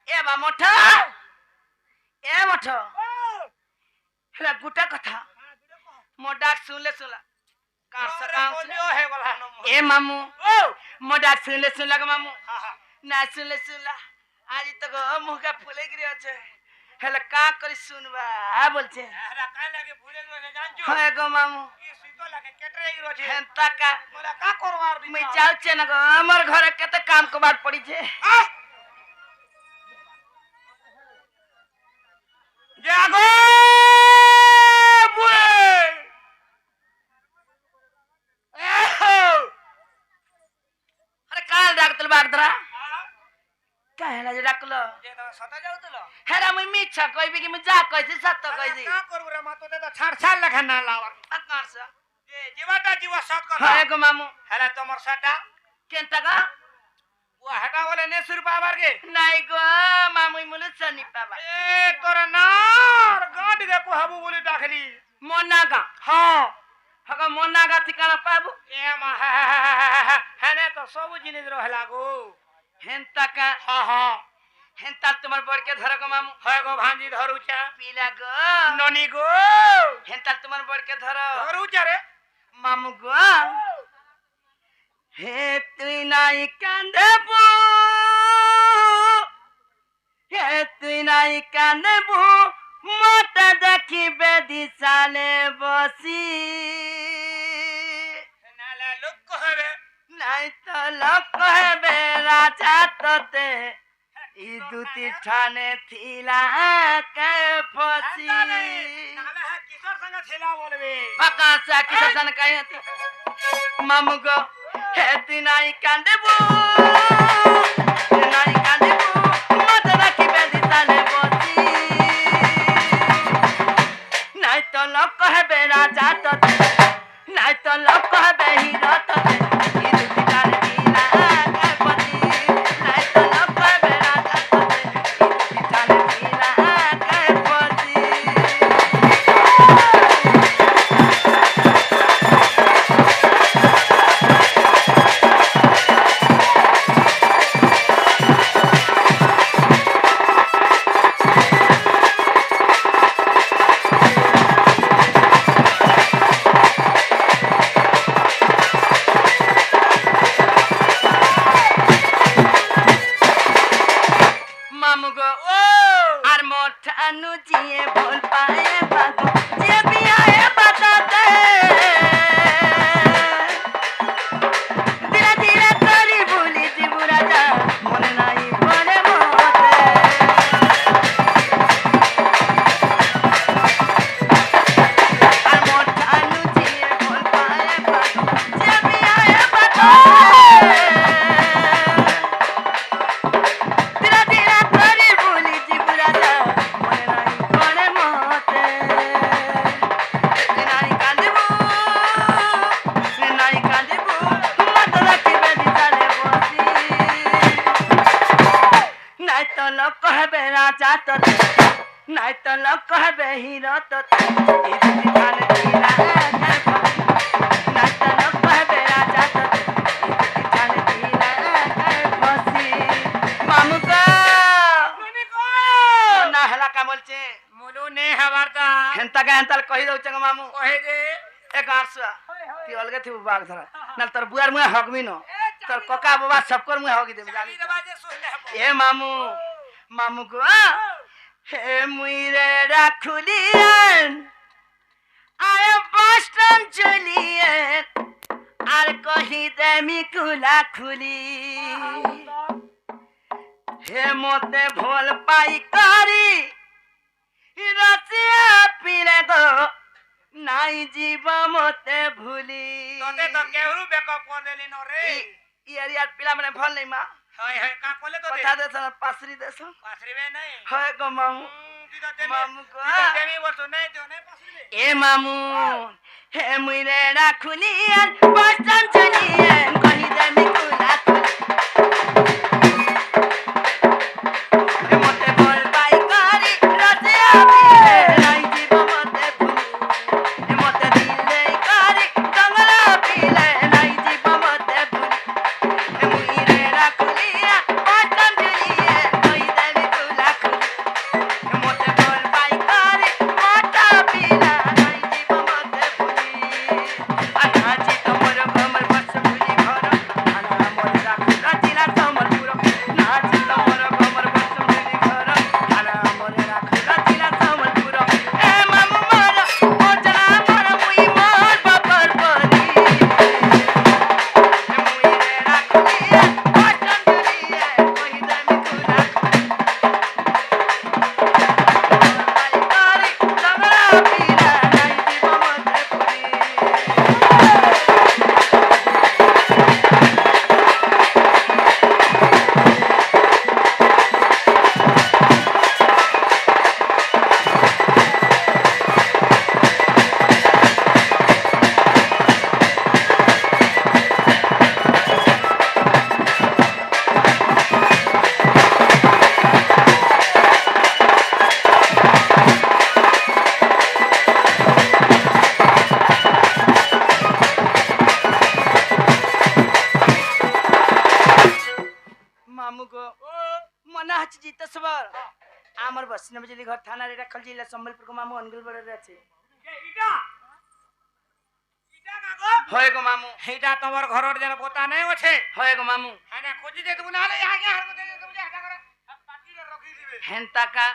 ए बा मोठ हेला गुटा कथा मो डाक सुनले सुनला कार सका ए मामू मो डाक सुनले के मामू ना सुनला आज तक मुह का फूले गिरी আছে हेला का करी सुनबा बोलछे हेला का लागे फूले गिरी जानछु हाय गो मामू ई सुतो लागे केटरे गिरो छे हेंता का मोला का करवार भी मैं जाउ छे न गो हमर घरे केते काम को बात पड़ी छे जागो बुए अरे काल डाकतल बागदरा काहेला जे डाकलो जे त सता जाउतलो हेरा मैं मिछा कहबी कि मैं जा कहसी सत कहसी का करबु रे मातो ते त छाड़ छाड़ लखा ना लावर अकारस जे जीवाटा जीवा सत कर हाय गो मामू हेला तमर सटा केनता का वो हटा वाले ने सुर पावर के नहीं गो मामू मुले सनी पावा ए तोरा नार गाड के को हबु बोली डाखली मोनागा हां हगा मोनागा ठिकाना पाबू ए मा हने तो सब जिनिस रहला गो हेंता का हां हेंता तुम्हार बड़ के धर गो मामू हाय गो भांजी धरुचा पीला गो ननी गो हेंता तुम्हार बड़ के धरुचा रे मामू गो हे तुई नाई कांदेबू हे तुई नाई कांदेबू मोटा देखी बेदी साले बसी नाला लोक कहबे नहीं तो लोक कहबे राजा तोते ई दुती ठाने थीला के फसी नाला किशोर संग थीला बोलबे आकाशा किशोर संग कहती मामू गो हे तुई नाई कांदेबू मोटा देखी बेदी साले बसी नहीं तो लोक कहबे राजा तोते नहीं तो लोक कहबे हीरो तोते ई दुती ठाने थीला के फसी नहीं तो लोक कहबे राजा तोते ई दुती ठाने थीला के फसी नहीं तो लोग कहबे हीरो तोते ई दुती ठाने थीला के फसी नहीं तो लोग कहबे राजा तोते ई दुती ठाने थीला के फसी मामू को ना हला का बोलचे मुनु ने हवारता हेंता का हेंता कहि दउ चंग मामू कहि दे एक आरसा ती अलगे थी बाग धरा न तोर बुआर मुए हगमी न तोर कका बाबा सबकर मुए हगी दे ए मामू मामू को हे मुइरे राखुलियन आय बस्टन चलियन आर कही देमी कुला खुली हे मोते भोल पाई करी रसिया पीले गो नाई जीव मोते भूली तोते तो केहरु बेकअप कर देली न रे यार पिला मने भल नहीं मा हाय हाय का कोले तो बता दे सर पासरी में नहीं हाय गो मामू मामू को देवी वर्ष नहीं तो नहीं पासरी ए मामू हे मुइरे राखुलियन बस्टन चलियन कहि दे मिकुला हे मोते बोल बाई करी रसिया पीले नाई जीव मोते भूली हे मोते दिले करी दंगला पीले नाई जीव मोते भूली हे मुइरे राखुलियन बस्टन चलियन कहि दे सबर आमर बसिन बजली घर थाना रे रखल जिला संबलपुर को मामू अनगुल बड़े আছে इटा इटा कागो होय गो मामू हेटा तमर घरर जन पोता नै होछे होय गो मामू हाना खोजी दे तू नाले यहाँ के हार को दे तू जा हटा कर पार्टी रे रखी दिबे हेंता का